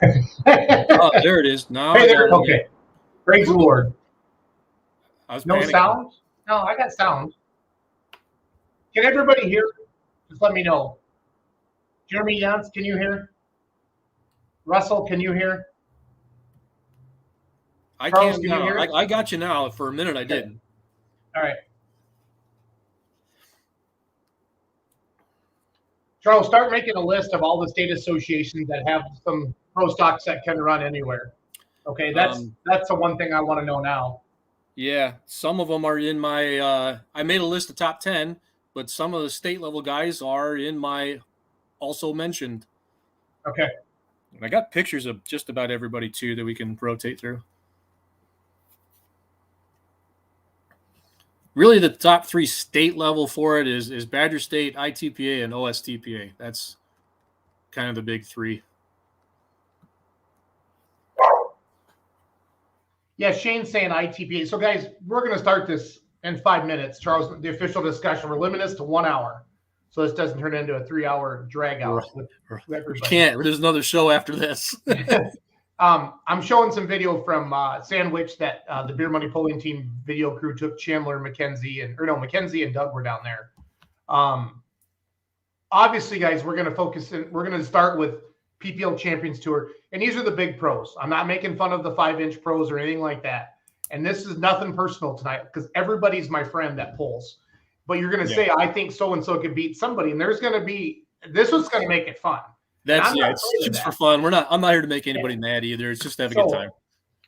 Oh, there it is. Now Hey I there. got it. Okay. Praise the Lord. I was No panicking. sound? No, I got sound. Can everybody hear? Just let me know. Jeremy Yance, can you hear? Russell, can you hear? I Charles, can can you now. hear? I got you now. For a minute, I didn't. All right. Charles, start making a list of all the state associations that have some pro stocks that can run anywhere. Okay, that's the one thing I want to know now. Yeah, some of them are in my. I made a list of top 10, but some of the state level guys are in my also mentioned. Okay. And I got pictures of just about everybody too that we can rotate through. Really, the top 3 state level for it is Badger State, ITPA, and OSTPA. That's kind of the big 3. Yeah, Shane's saying ITPA. So, guys, we're going to start this in 5 minutes. Charles, the official discussion. We're limiting this to 1 hour, so this doesn't turn into a 3-hour drag out. We can't. There's another show after this. I'm showing some video from Sandwich that the Beer Money Polling Team video crew took. Chandler, Mackenzie, and Doug were down there. Obviously, guys, we're going to focus. We're going to start with PPL Champions Tour, and these are the big pros. I'm not making fun of the 5-inch pros or anything like that. And this is nothing personal tonight because everybody's my friend that polls. But you're going to say, I think so and so could beat somebody, and there's going to be this was going to make it fun. It's just for fun. I'm not here to make anybody mad either. It's just to have a good time.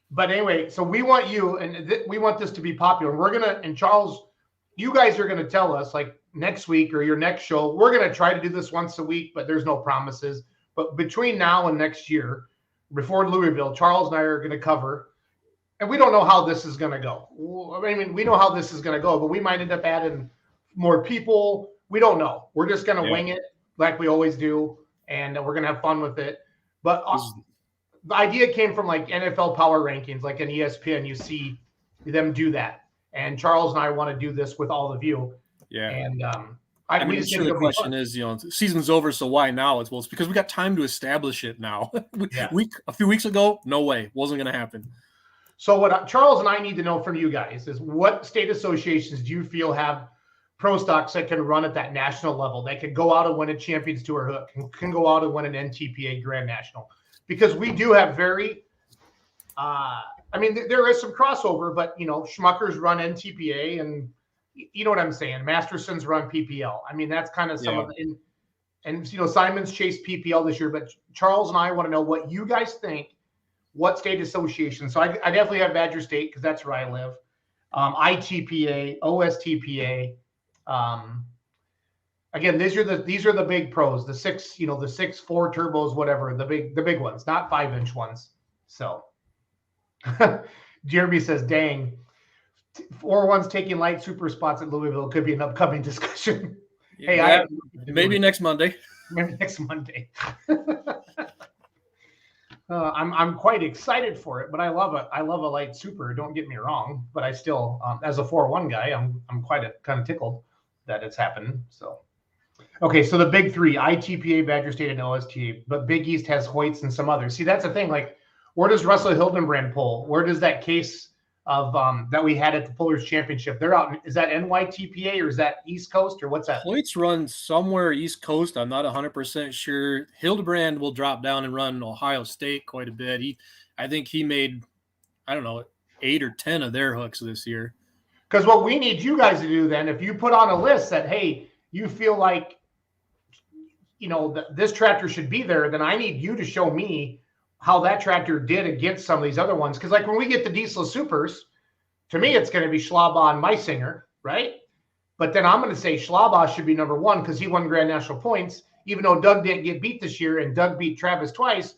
But anyway, so we want you, and we want this to be popular. We're gonna, and Charles, you guys are gonna tell us like next week or your next show. We're gonna try to do this once a week, but there's no promises. But between now and next year, before Louisville, Charles and I are gonna cover, and we don't know how this is gonna go. I mean, we know how this is gonna go, but we might end up adding more people. We don't know. We're just gonna wing it like we always do. And we're going to have fun with it. But the idea came from like NFL power rankings, like an ESPN, you see them do that. And Charles and I want to do this with all of you. Yeah. And I mean, sure the question is, season's over, so why now? It's because we got time to establish it now. A few weeks ago, no way. Wasn't going to happen. So what Charles and I need to know from you guys is what state associations do you feel have pro stocks that can run at that national level, that can go out and win a Champions Tour hook, can go out and win an NTPA Grand National? Because we do have very, there is some crossover, but, Schmuckers run NTPA and you know what I'm saying? Masterson's run PPL. I mean, that's kind of some of the, and Simon's chased PPL this year, but Charles and I want to know what you guys think, what state association. So I definitely have Badger State because that's where I live. ITPA, OSTPA. Again, these are the big pros, the 6, the 6.4 turbos, whatever, the big ones, not 5-inch ones. So Jeremy says, dang, 4-1's taking light super spots at Louisville could be an upcoming discussion. Hey, maybe next Monday. Maybe next Monday. I'm quite excited for it, but I love a light super. Don't get me wrong, but I still, as a 4-1 guy, I'm quite kind of tickled that it's happening. So, okay, so the big 3: ITPA, Badger State, and OSTA. But Big East has Hoyts and some others. See, that's the thing. Like, where does Russell Hildenbrand pull? Where does that case of that we had at the Pullers Championship? They're out. Is that NYTPA or is that East Coast or what's that? Hoyts run somewhere East Coast. I'm not 100% sure. Hildebrand will drop down and run Ohio State quite a bit. I think he made, 8 or 10 of their hooks this year. Because what we need you guys to do then, if you put on a list that, hey, you feel like, this tractor should be there, then I need you to show me how that tractor did against some of these other ones. Because like when we get the Diesel Supers, to me, it's going to be Schlabach and Meisinger, right? But then I'm going to say Schlabach should be number 1 because he won Grand National points, even though Doug didn't get beat this year and Doug beat Travis twice.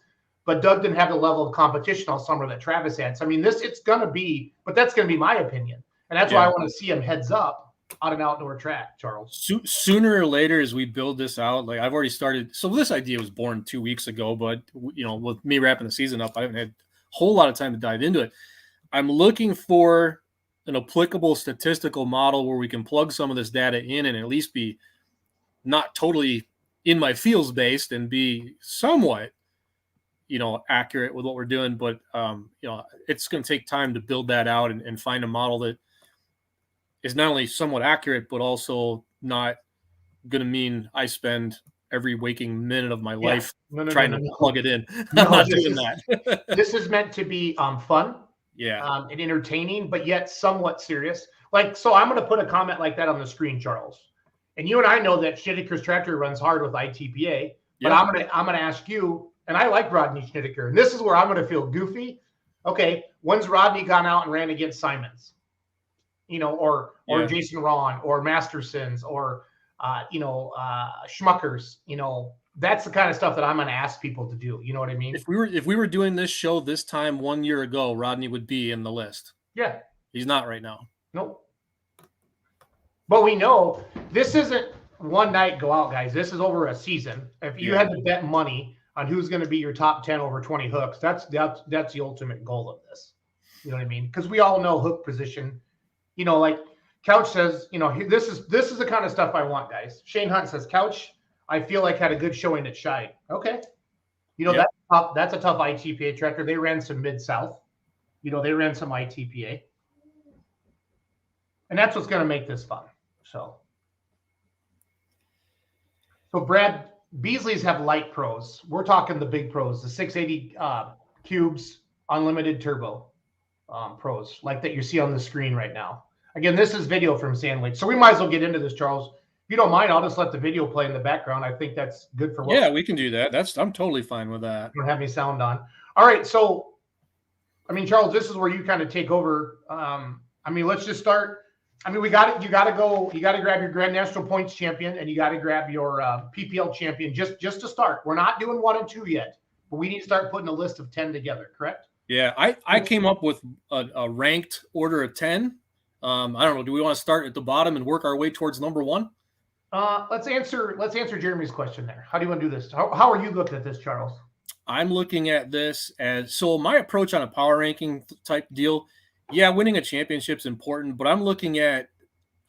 But Doug didn't have the level of competition all summer that Travis had. So, I mean, it's going to be, but that's going to be my opinion. And that's why I want to see him heads up on an outdoor track, Charles. Sooner or later, as we build this out, like I've already started. So this idea was born 2 weeks ago, but with me wrapping the season up, I haven't had a whole lot of time to dive into it. I'm looking for an applicable statistical model where we can plug some of this data in and at least be not totally in my fields based and be somewhat, accurate with what we're doing, but it's going to take time to build that out and find a model that is not only somewhat accurate, but also not going to mean I spend every waking minute of my life trying to plug it in. I'm not doing that. This is meant to be fun, and entertaining, but yet somewhat serious. So I'm going to put a comment like that on the screen, Charles. And you and I know that Schnittiker's tractor runs hard with ITPA, but I'm gonna ask you, and I like Rodney Schnittiker, and this is where I'm gonna feel goofy. Okay, when's Rodney gone out and ran against Simons? Or Jason Ron or Mastersons or Schmuckers. That's the kind of stuff that I'm gonna ask people to do. You know what I mean? If we were doing this show this time 1 year ago, Rodney would be in the list. Yeah. He's not right now. Nope. But we know this isn't one night go out, guys. This is over a season. If you had to bet money on who's going to be your top 10 over 20 hooks, that's the ultimate goal of this. You know what I mean? Because we all know hook position. Like Couch says, this is the kind of stuff I want, guys. Shane Hunt says, Couch, I feel like had a good showing at Shide. Okay. That's a tough ITPA tractor. They ran some Mid-South. They ran some ITPA. And that's what's going to make this fun. So Brad, Beasleys have light pros. We're talking the big pros, the 680 cubes, unlimited turbo pros, like that you see on the screen right now. Again, this is video from Sandwich. So we might as well get into this, Charles. If you don't mind, I'll just let the video play in the background. I think that's good for what we can do that. I'm totally fine with that. Don't have me sound on. All right. So, Charles, this is where you kind of take over. Let's just start. You got to grab your Grand National Points champion and you got to grab your PPL champion just to start. We're not doing 1 and 2 yet, but we need to start putting a list of 10 together, correct? Yeah, I came up with a ranked order of 10. I don't know. Do we want to start at the bottom and work our way towards number 1? Let's answer Jeremy's question there. How do you want to do this? How are you looking at this, Charles? I'm looking at this as, so my approach on a power ranking type deal, winning a championship is important, but I'm looking at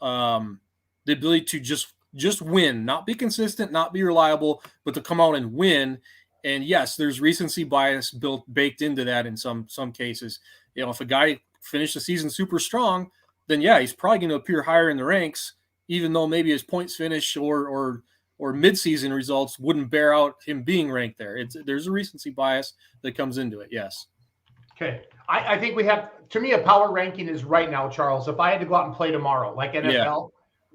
the ability to just win, not be consistent, not be reliable, but to come out and win. And yes, there's recency bias baked into that in some cases. If a guy finished the season super strong, then he's probably going to appear higher in the ranks, even though maybe his points finish or mid-season results wouldn't bear out him being ranked there. There's a recency bias that comes into it. Yes. Okay. I think we have, to me, a power ranking is right now, Charles. If I had to go out and play tomorrow, like NFL,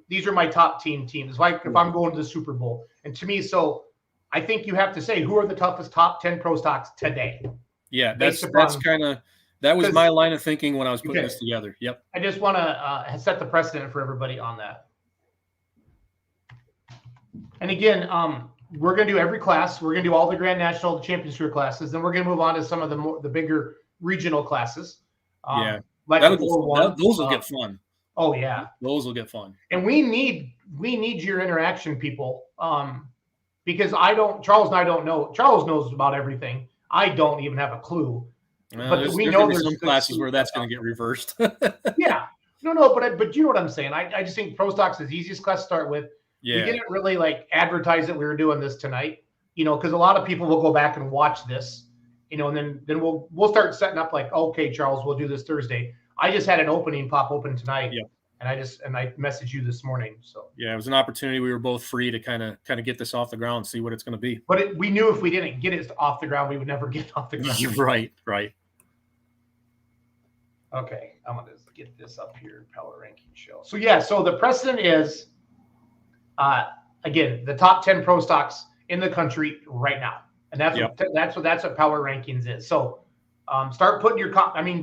these are my top teams. Like if I'm going to the Super Bowl. And to me, so I think you have to say, who are the toughest top 10 pro stocks today? Yeah, that was my line of thinking when I was putting this together. Yep. I just want to set the precedent for everybody on that. And again, we're going to do every class. We're going to do all the Grand National Championship classes. Then we're going to move on to some of the bigger regional classes. Like those will get fun. Oh yeah, those will get fun. And we need your interaction, people, because Charles and I don't know. Charles knows about everything. I don't even have a clue. But we know there's some classes where that's going to get reversed. Yeah, no, but you know what I'm saying. I just think Pro Stocks is the easiest class to start with. Yeah. We didn't really advertise that we were doing this tonight, because a lot of people will go back and watch this. And then we'll start setting up okay, Charles, we'll do this Thursday. I just had an opening pop open tonight, and I messaged you this morning. So it was an opportunity. We were both free to kind of get this off the ground, and see what it's going to be. But we knew if we didn't get it off the ground, we would never get it off the ground. Right. Okay, I'm gonna get this up here. Power ranking show. So so the precedent is, again, the top 10 pro stocks in the country right now. And that's what power rankings is. So start putting your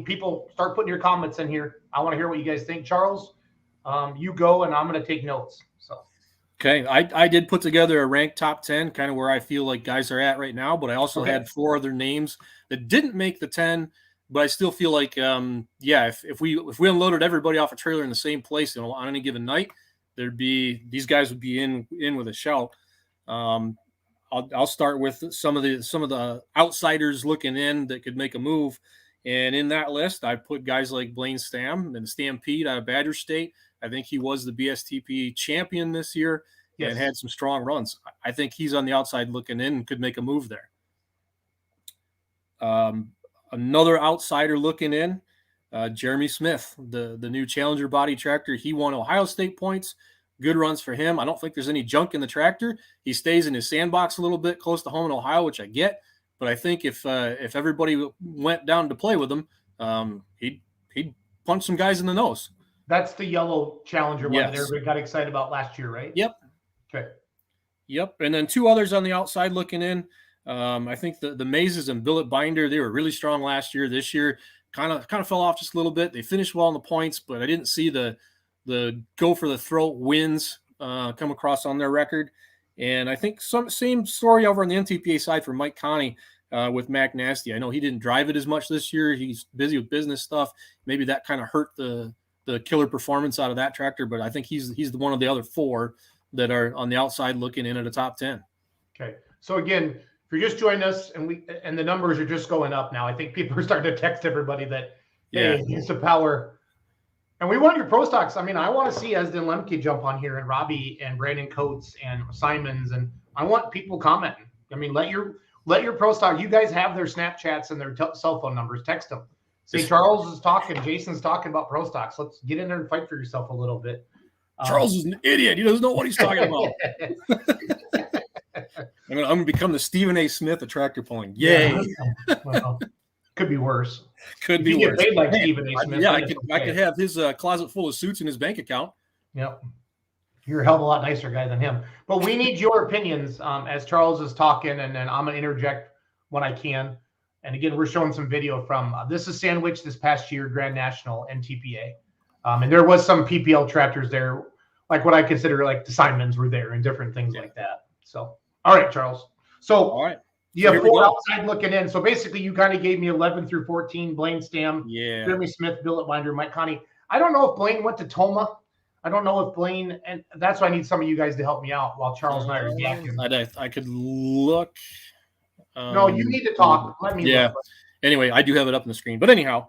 people start putting your comments in here. I want to hear what you guys think. Charles, you go, and I'm going to take notes. So okay, I did put together a ranked top 10, kind of where I feel like guys are at right now, but I also had 4 other names that didn't make the 10, but I still feel like if we unloaded everybody off a trailer in the same place on any given night, these guys would be in with a shout. I'll start with some of the outsiders looking in that could make a move. And in that list, I put guys like Blaine Stam and Stampede out of Badger State. I think he was the BSTP champion this year and had some strong runs. I think he's on the outside looking in and could make a move there. Another outsider looking in, Jeremy Smith, the new Challenger body tractor. He won Ohio State points. Good runs for him. I don't think there's any junk in the tractor. He stays in his sandbox a little bit close to home in Ohio, which I get. But I think if everybody went down to play with him, he'd punch some guys in the nose. That's the yellow Challenger one that everybody got excited about last year, right? Yep. Okay. Yep. And then two others on the outside looking in. I think the Mazes and Billet Binder, they were really strong last year. This year kind of fell off just a little bit. They finished well in the points, but I didn't see the go for the throat wins come across on their record. And I think same story over on the NTPA side for Mike Connie with Mac Nasty. I know he didn't drive it as much this year. He's busy with business stuff. Maybe that kind of hurt the killer performance out of that tractor, but I think he's the one of the other four that are on the outside looking in at a top 10. Okay. So again, if you're just joining us and the numbers are just going up now, I think people are starting to text everybody that, hey, it's a power. And we want your pro stocks. I mean, I want to see Esden Lemke jump on here and Robbie and Brandon Coates and Simons. And I want people commenting. I mean, let your pro stock, you guys have their Snapchats and their cell phone numbers. Text them. Say Charles is talking, Jason's talking about pro stocks. Let's get in there and fight for yourself a little bit. Charles is an idiot. He doesn't know what he's talking about. I'm going to become the Stephen A. Smith of tractor pulling. Yay. Yeah. Well, could be worse. Could be worse. Get paid like Stephen A. Smith. Yeah, I could have his closet full of suits in his bank account. Yep. You're a hell of a lot nicer guy than him. But we need your opinions as Charles is talking, and then I'm going to interject when I can. And again, we're showing some video from this is Sandwich this past year, Grand National NTPA. And there was some PPL tractors there, like what I consider like the Simons were there and different things like that. So, all right, Charles. So, all right. You have four outside looking in. So basically, you kind of gave me 11 through 14. Blaine Stam, Jeremy Smith, Billet Binder, Mike Connie. I don't know if Blaine went to Toma. I don't know if Blaine, and that's why I need some of you guys to help me out while Charles and I are yakking. I could look. No, you need to talk. Let me look. Anyway, I do have it up on the screen. But anyhow,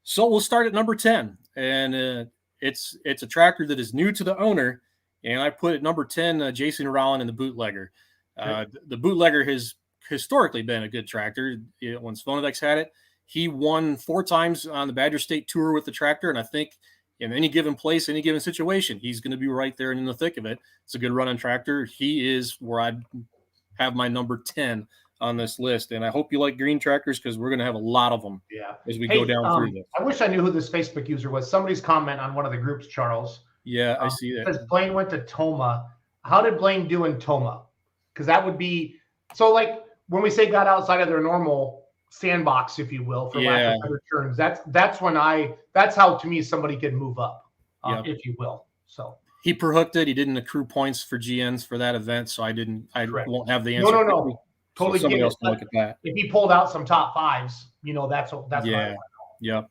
so we'll start at number 10. And it's a tractor that is new to the owner. And I put at number 10, Jason Rowland in the Bootlegger. The Bootlegger has historically been a good tractor. When Svonedex had it, he won 4 times on the Badger State Tour with the tractor. And I think in any given place, any given situation, he's going to be right there and in the thick of it. It's a good running tractor. He is where I have my number 10 on this list. And I hope you like green tractors because we're going to have a lot of them as we go down through this. I wish I knew who this Facebook user was. Somebody's comment on one of the groups, Charles. Yeah, I see that. Says Blaine went to Toma. How did Blaine do in Toma? Because that would be – so like when we say got outside of their normal sandbox, if you will, for lack of better terms, that's when that's how to me somebody could move up, if you will. So he per-hooked it. He didn't accrue points for GNs for that event, so I won't have the answer. No. Totally. So somebody else can look at that. If he pulled out some top 5s, that's yeah.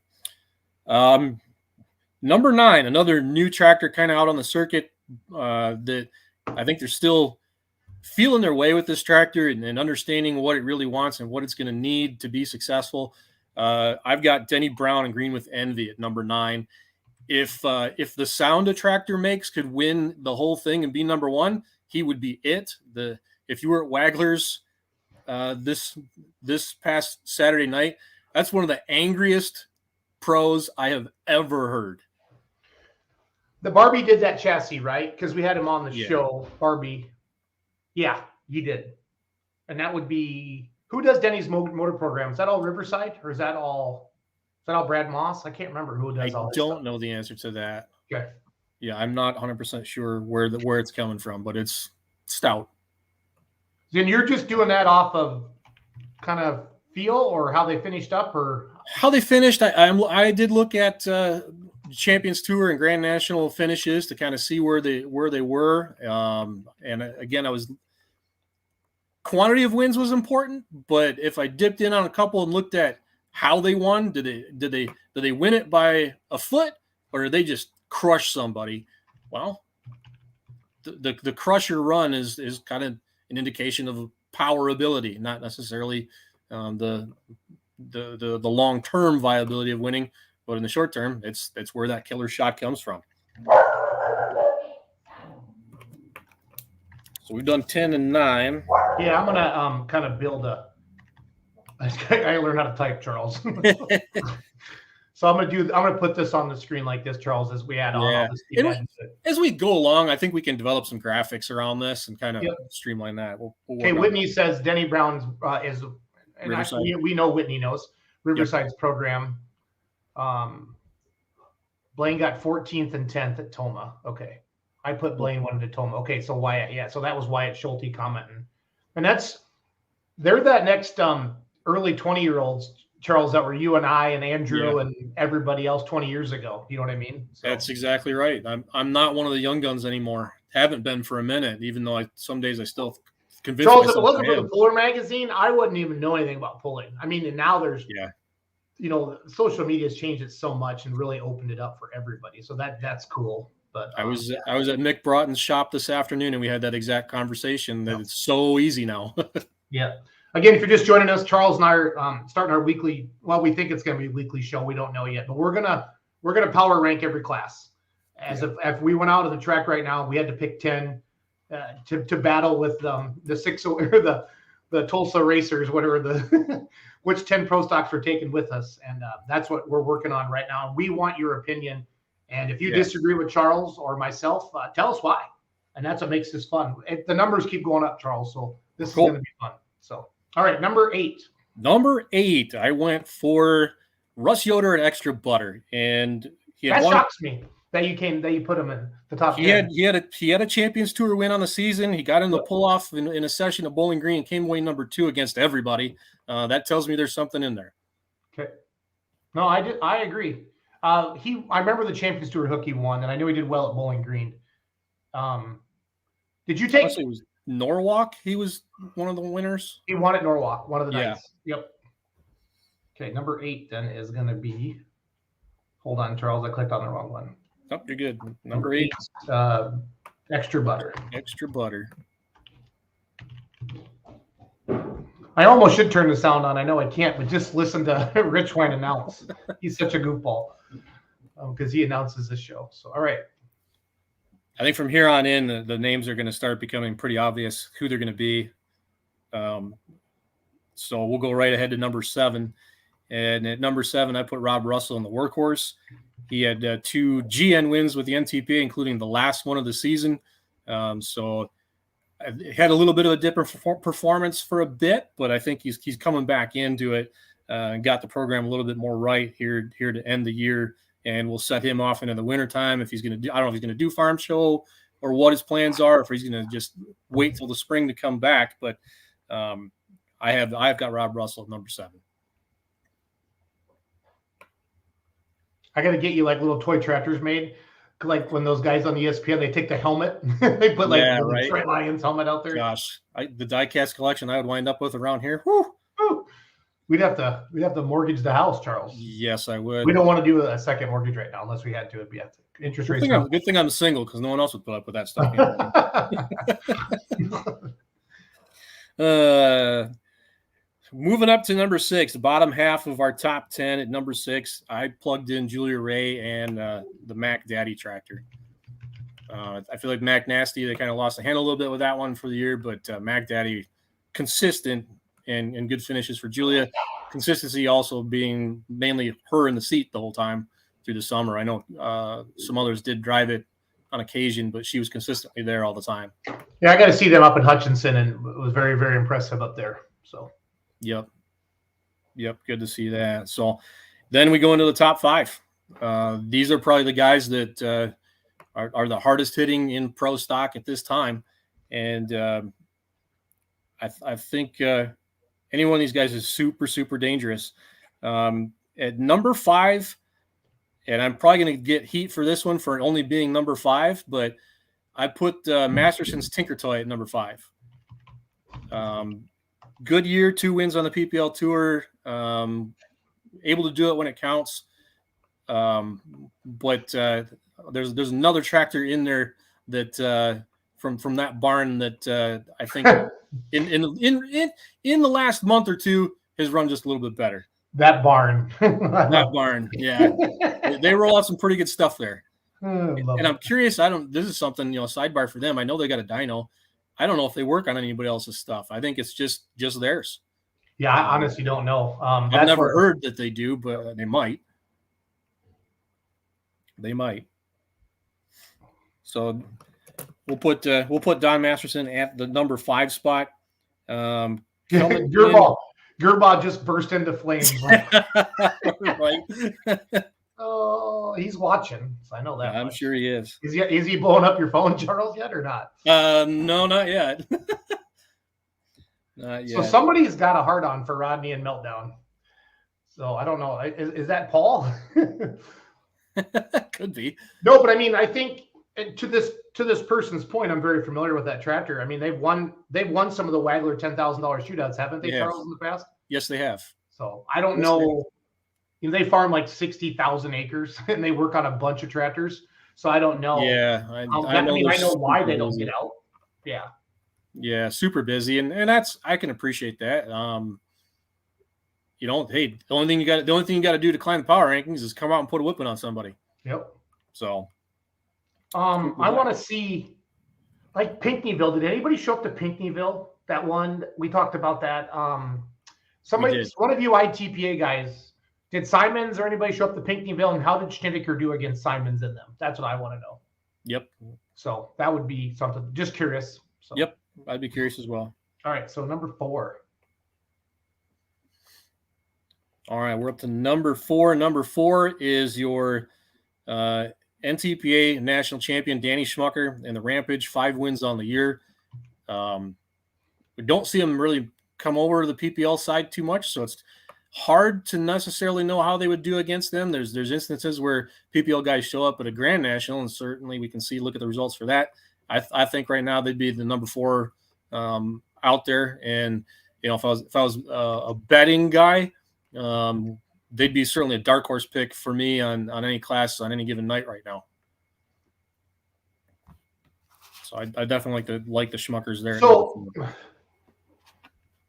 Number 9, another new tractor kind of out on the circuit that I think they're still feeling their way with this tractor and understanding what it really wants and what it's going to need to be successful. I've got Denny Brown and Green with Envy at number 9. If the sound a tractor makes could win the whole thing and be number 1, he would be it. If you were at Wagler's this past Saturday night, that's one of the angriest pros I have ever heard. The Barbie did that chassis, right? Because we had him on the show, Barbie. Yeah, he did. And that would be who does Denny's motor program? Is that all Riverside or is that all Brad Moss? I can't remember who does all this stuff. I don't know the answer to that. Okay. Yeah, I'm not 100% sure where it's coming from, but it's stout. Then you're just doing that off of kind of feel or how they finished up or how they finished. I did look at Champions Tour and Grand National finishes to kind of see where they were. And again, quantity of wins was important, but if I dipped in on a couple and looked at how they won, did they win it by a foot or did they just crush somebody? Well, the crusher run is kind of an indication of power ability, not necessarily the long-term viability of winning, but in the short term, it's where that killer shot comes from. So we've done 10 and 9. Yeah, I'm gonna kind of build a I learned how to type, Charles. So I'm gonna put this on the screen like this, Charles, as we add on. I'll just keep adding to it. As we go along, I think we can develop some graphics around this and kind of Yep. streamline that. We'll Okay, Whitney says Denny Brown's is, and we know Whitney knows Riverside's program. Blaine got 14th and 10th at Toma. Okay, I put Blaine wanted to Toma. Okay, so Wyatt, yeah, so that was Wyatt Schulte commenting, and they're that next early 20-year-olds. Charles, that were you and I and Andrew and everybody else 20 years ago. You know what I mean? So. That's exactly right. I'm not one of the young guns anymore. Haven't been for a minute, even though some days I still convince Charles, myself if it wasn't for the Puller magazine, I wouldn't even know anything about pulling. I mean, and now there's social media has changed it so much and really opened it up for everybody. So that's cool. But I was at Mick Broughton's shop this afternoon, and we had that exact conversation that it's so easy now. Yeah. Again, if you're just joining us, Charles and I are starting our weekly. Well, we think it's going to be a weekly show. We don't know yet, but we're gonna power rank every class. If we went out on the track right now, we had to pick 10 to battle with the 6 or the Tulsa Racers, whatever which 10 pro stocks we're taking with us, and that's what we're working on right now. We want your opinion, and if you disagree with Charles or myself, tell us why, and that's what makes this fun. The numbers keep going up, Charles, so this is going to be fun. So. All right, number 8. Number 8, I went for Russ Yoder at Extra Butter, and shocks me that you put him in the top 10. He had a Champions Tour win on the season. He got in the pull off in a session at Bowling Green and came away number 2 against everybody. That tells me there's something in there. Okay, no, I agree. I remember the Champions Tour hook he won, and I knew he did well at Bowling Green. Did you take? It was Norwalk, he was one of the winners. He won at Norwalk, one of the nights. Yep. Okay, number 8 then is going to be. Hold on, Charles. I clicked on the wrong one. Oh, you're good. Number 8. Extra Butter. Extra Butter. I almost should turn the sound on. I know I can't, but just listen to Rich Wine announce. He's such a goofball because he announces this show. So, all right. I think from here on in, the names are going to start becoming pretty obvious who they're going to be. So we'll go right ahead to number 7. And at number 7, I put Rob Russell in the workhorse. He had 2 GN wins with the NTPA, including the last one of the season. So I had a little bit of a different performance for a bit, but I think he's coming back into it and got the program a little bit more right here to end the year. And we'll set him off into the wintertime if he's going to do – I don't know if he's going to do farm show or what his plans are, if he's going to just wait till the spring to come back. But I've got Rob Russell at number 7. I got to get you like little toy tractors made. Like when those guys on ESPN, they take the helmet. They put the Detroit Lions helmet out there. Gosh, the diecast collection I would wind up with around here. Whew. We'd have to mortgage the house, Charles. Yes, I would. We don't want to do a second mortgage right now unless we had to. It'd be interest rates. Good thing I'm single because no one else would put up with that stuff. Moving up to number 6, the bottom half of our top 10 at number 6, I plugged in Julia Ray and the Mac Daddy tractor. I feel like Mac Nasty, they kind of lost the handle a little bit with that one for the year, but Mac Daddy, consistent and good finishes for Julia. Consistency also being mainly her in the seat the whole time through the summer. I know some others did drive it on occasion, but she was consistently there all the time. Yeah, I got to see them up in Hutchinson, and it was very, very impressive up there. So, Yep, good to see that. So then we go into the top 5. These are probably the guys that are the hardest hitting in pro stock at this time. And I think any one of these guys is super, super dangerous. At number 5, and I'm probably going to get heat for this one for only being number 5, but I put Masterson's Tinker Toy at number 5. Good year, 2 wins on the PPL Tour, able to do it when it counts. But there's another tractor in there that from that barn that I think in the last month or two has run just a little bit better. That barn, yeah, they roll out some pretty good stuff there. And I'm curious. This is something sidebar for them. I know they got a dyno. I don't know if they work on anybody else's stuff. I think it's just theirs. Yeah, I honestly don't know. I've never heard that they do, but they might. They might. So we'll put Don Masterson at the number 5 spot. Gerbaugh just burst into flames. Right. Oh, he's watching. So I know that. I'm sure he is. Is he blowing up your phone, Charles, yet or not? No, not yet. Not yet. So somebody's got a hard on for Rodney and Meltdown. So I don't know. Is that Paul? Could be. No, but I mean, I think to this person's point, I'm very familiar with that tractor. I mean, they've won some of the Wagler $10,000 shootouts, haven't they, Charles, in the past? Yes, they have. So I don't know. You know, they farm like 60,000 acres and they work on a bunch of tractors. So I don't know. Yeah, I know why they don't get out. Yeah. Yeah, super busy, and that's, I can appreciate that. You know, hey, the only thing you got to do to climb the power rankings is come out and put a whipping on somebody. Yep. So, I want to see, like, Pinckneyville. Did anybody show up to Pinckneyville? That one we talked about that. One of you ITPA guys, did Simons or anybody show up to Pinckneyville, and how did Schneider do against Simons in them? That's what I want to know. Yep. So that would be something. Just curious. So. Yep, I'd be curious as well. All right, so number 4. All right, we're up to number 4. Number 4 is your NTPA national champion, Danny Schmucker, and the Rampage, 5 wins on the year. We don't see him really come over to the PPL side too much, so it's hard to necessarily know how they would do against them. There's instances where PPL guys show up at a Grand National, and certainly we can look at the results for that. I think right now they'd be the number 4 out there, and you know, if I was a betting guy, they'd be certainly a dark horse pick for me on any class on any given night right now. So I definitely like the Schmuckers there. So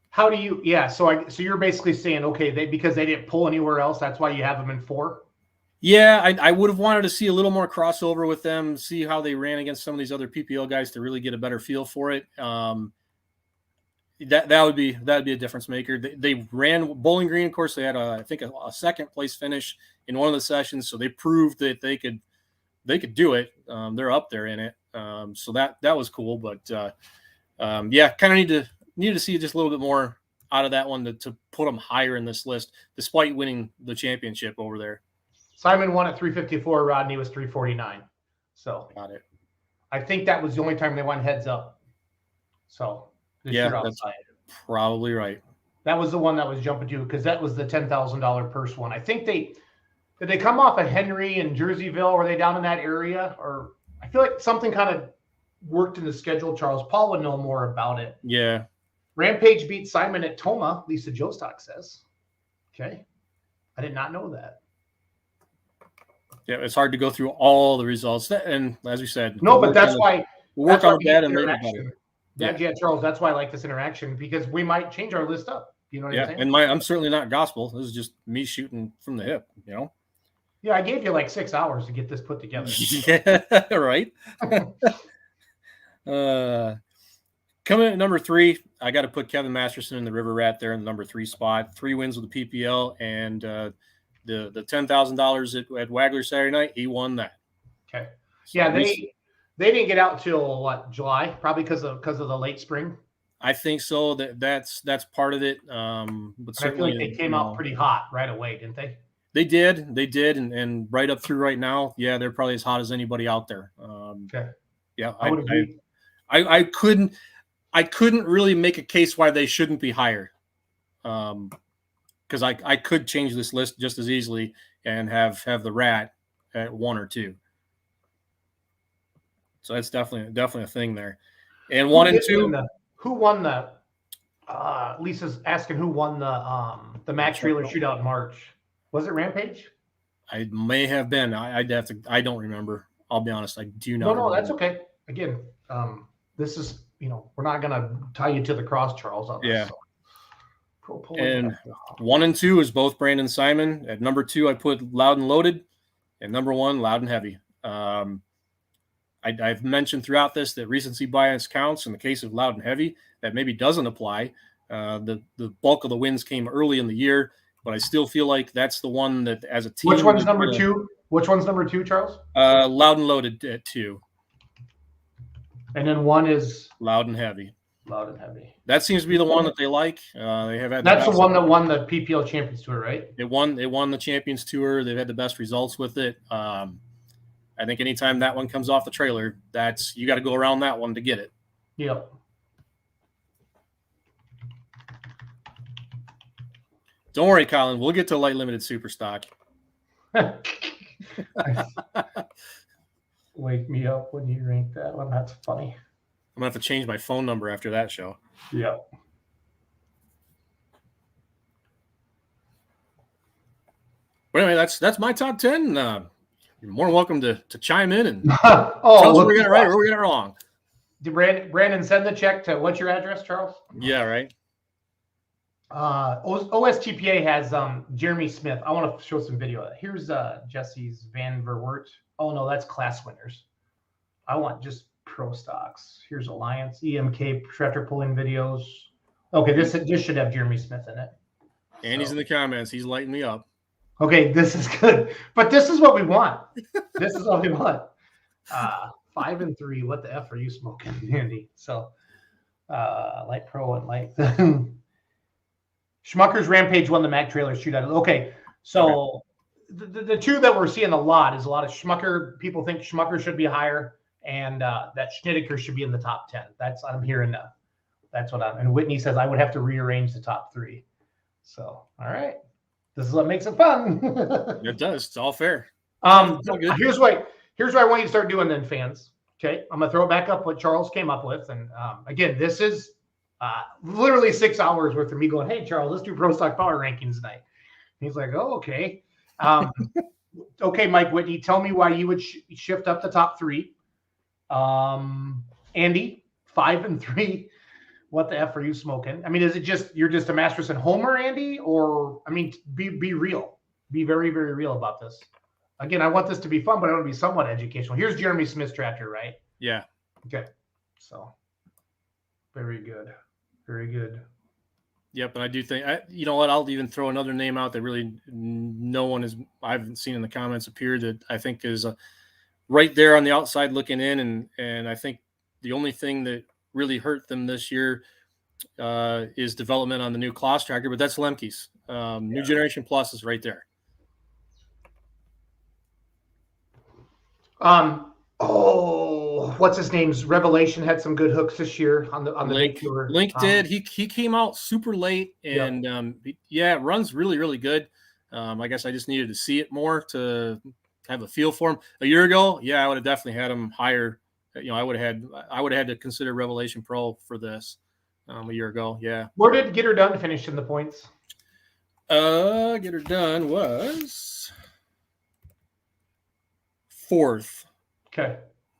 how do you? Yeah. So you're basically saying, okay, because they didn't pull anywhere else, that's why you have them in 4. Yeah, I would have wanted to see a little more crossover with them, see how they ran against some of these other PPL guys to really get a better feel for it. That'd be a difference maker. They ran Bowling Green, of course. They had I think a second place finish in one of the sessions, so they proved that they could do it. They're up there in it, so that was cool. But yeah, kind of need to see just a little bit more out of that one to put them higher in this list, despite winning the championship over there. Simon won at 354. Rodney was 349. So got it. I think that was the only time they went heads up. So yeah, that's probably right. That was the one that was jumping to, because that was the $10,000 purse one. I think did they come off of Henry and Jerseyville? Were they down in that area? Or I feel like something kind of worked in the schedule. Charles Paul would know more about it. Yeah. Rampage beat Simon at Toma, Lisa Jostock says. Okay. I did not know that. Yeah, it's hard to go through all the results. And as we said, no, but that's why we'll work on that and make it better. Yeah, Charles, that's why I like this interaction, because we might change our list up. You know what I'm saying? And I'm certainly not gospel. This is just me shooting from the hip, you know? Yeah, I gave you like 6 hours to get this put together. Yeah, right. Coming at number 3, I got to put Kevin Masterson in the River Rat there in the number 3 spot. 3 wins with the PPL, and the $10,000 at Wagler Saturday night, he won that. Okay. So yeah, they didn't get out till what, July? Probably because of the late spring. I think so. That's part of it. But I feel like they came out pretty hot right away, didn't they? They did, and right up through right now, yeah, they're probably as hot as anybody out there. Okay. Yeah, I couldn't really make a case why they shouldn't be higher. Because I could change this list just as easily and have the Rat at 1 or 2. So that's definitely a thing there. And 1 and 2. Who won the? Lisa's asking who won the Max Trailer shootout in March. Was it Rampage? I may have been. I'd have to. I don't remember. I'll be honest. I do not. No, that's okay. Again, this is, we're not gonna tie you to the cross, Charles. On this, yeah. So. And 1 and 2 is both Brandon Simon. At number 2, I put Loud and Loaded, and number 1, Loud and Heavy. I've mentioned throughout this that recency bias counts in the case of Loud and Heavy. That maybe doesn't apply, The bulk of the wins came early in the year, but I still feel like that's the one that as a team. Which one's number 2? Which one's number 2, Charles? Loud and Loaded at 2. And then 1 is Loud and Heavy. Loud and Heavy. That seems to be the one that they like. They have had. That's the one that won the PPL Champions Tour, right? They won the Champions Tour. They've had the best results with it. I think anytime that one comes off the trailer, you got to go around that one to get it. Yep. Don't worry, Colin. We'll get to light limited super stock. Wake me up when you rank that one. That's funny. I'm gonna have to change my phone number after that show. Yeah. But anyway, that's my top 10. You're more than welcome to chime in and tell us what we got it right or we got it wrong. Did Brandon send the check to what's your address, Charles? Yeah, right. OSTPA has Jeremy Smith. I want to show some video. Here's Jesse's Van Verwert. Oh no, that's class winners. I want just pro stocks. Here's Alliance, EMK, tractor pulling videos. Okay, this should have Jeremy Smith in it. And he's in the comments. He's lighting me up. Okay, this is good. But this is what we want. This is what we want. 5 and 3. What the F are you smoking, Andy? So light pro and light. Schmucker's Rampage won the Mac trailer shootout. Okay, so the two that we're seeing a lot is a lot of Schmucker. People think Schmucker should be higher, and that Schnittiker should be in the top 10. I'm hearing that. That's what I'm. And Whitney says I would have to rearrange the top 3. So all right, this is what makes it fun. It does. It's all fair. Here's what I want you to start doing then, fans. Okay, I'm gonna throw it back up what Charles came up with, and again, this is literally 6 hours worth of me going, hey, Charles, let's do Pro Stock Power Rankings tonight. And he's like, oh, okay. Okay, Mike Whitney, tell me why you would shift up the top 3. Andy, 5 and 3. What the F are you smoking? I mean, is it just you're just a Masterson homer, Andy? Or, I mean, be real. Be very, very real about this. Again, I want this to be fun, but I want to be somewhat educational. Here's Jeremy Smith's tractor, right? Yeah. Okay. So, very good. Very good. Yep, and I do think you know what? I'll even throw another name out that really no one I haven't seen in the comments appear that I think is right there on the outside looking in, and I think the only thing that really hurt them this year is development on the new Kloss tractor, but that's Lemke's. New Generation Plus is right there. What's his name's Revelation had some good hooks this year on the Link tour. Link did. He came out super late, and it runs really, really good. I guess I just needed to see it more to have a feel for him. A year ago, I would have definitely had him higher. You know, I would have had to consider Revelation Pro for this a year ago. Yeah. Where did Get Her Done finish in the points? Get Her Done was 4th. Okay.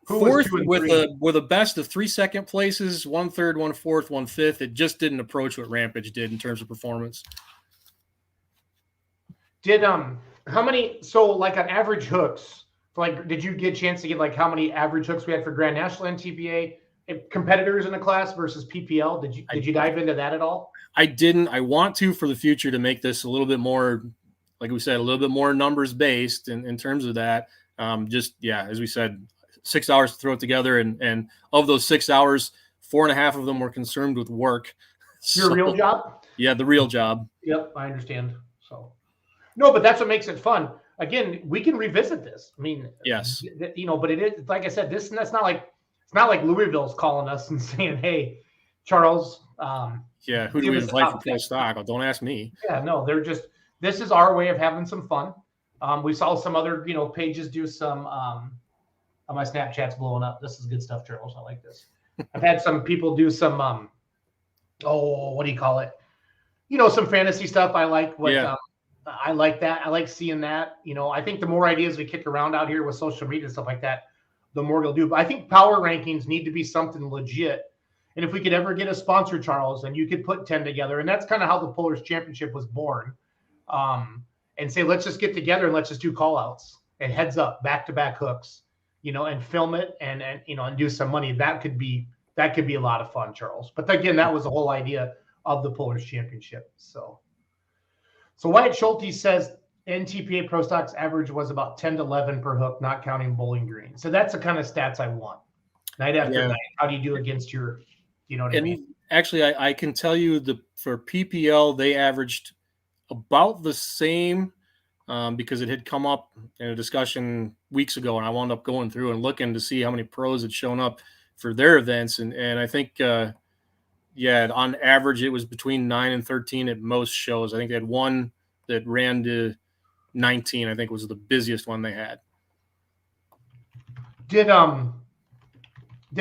Who Fourth was with a best of 3 second places, 1 third, 1 fourth, 1 fifth. It just didn't approach what Rampage did in terms of performance. Did how many? So like on average hooks, like did you get a chance to get like how many average hooks we had for Grand National and TPA competitors in the class versus PPL? Did you dive into that at all? I didn't. I want to for the future to make this a little bit more, like we said, a little bit more numbers based in terms of that. As we said. 6 hours to throw it together, and of those 6 hours, 4.5 of them were consumed with work. Your real job? Yeah, the real job. Yep, I understand. So, no, but that's what makes it fun. Again, we can revisit this. I mean, yes, but it is like I said. It's not like Louisville's calling us and saying, "Hey, Charles." Who do we invite for Pro Stock? Oh, don't ask me. Yeah, no, they're just. This is our way of having some fun. We saw some other pages do some. My Snapchat's blowing up. This is good stuff, Charles. I like this. I've had some people do some, what do you call it? Some fantasy stuff. I like I like that. I like seeing that. I think the more ideas we kick around out here with social media and stuff like that, the more we'll do. But I think power rankings need to be something legit. And if we could ever get a sponsor, Charles, and you could put 10 together, and that's kind of how the Pullers Championship was born, and say, let's just get together and let's just do call outs and heads up, back-to-back hooks. And film it and do some money. That could be a lot of fun, Charles. But again, that was the whole idea of the Pullers Championship. So Wyatt Schultz says NTPA Pro Stocks average was about 10 to 11 per hook, not counting Bowling Green. So that's the kind of stats I want. Night after night, how do you do against your, you know what I mean? Actually, I can tell you for PPL, they averaged about the same because it had come up in a discussion weeks ago, and I wound up going through and looking to see how many pros had shown up for their events. And I think, on average, it was between 9 and 13 at most shows. I think they had one that ran to 19, I think was the busiest one they had. Did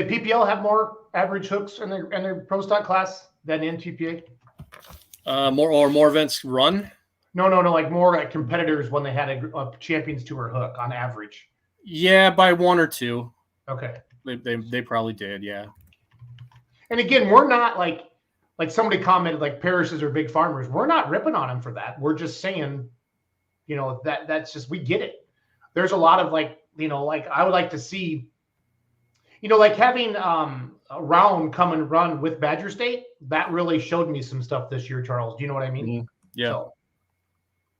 PPL have more average hooks in their pro stock class than NTPA? More events run? No, like more like competitors when they had a Champions Tour hook on average. Yeah, by one or two. Okay. They probably did, yeah. And again, we're not like somebody commented like parishes are big farmers. We're not ripping on them for that. We're just saying, you know, that's just, we get it. There's a lot of like, you know, like I would like to see, you know, like having a round come and run with Badger State, that really showed me some stuff this year, Charles. Do you know what I mean? Mm-hmm. Yeah. So,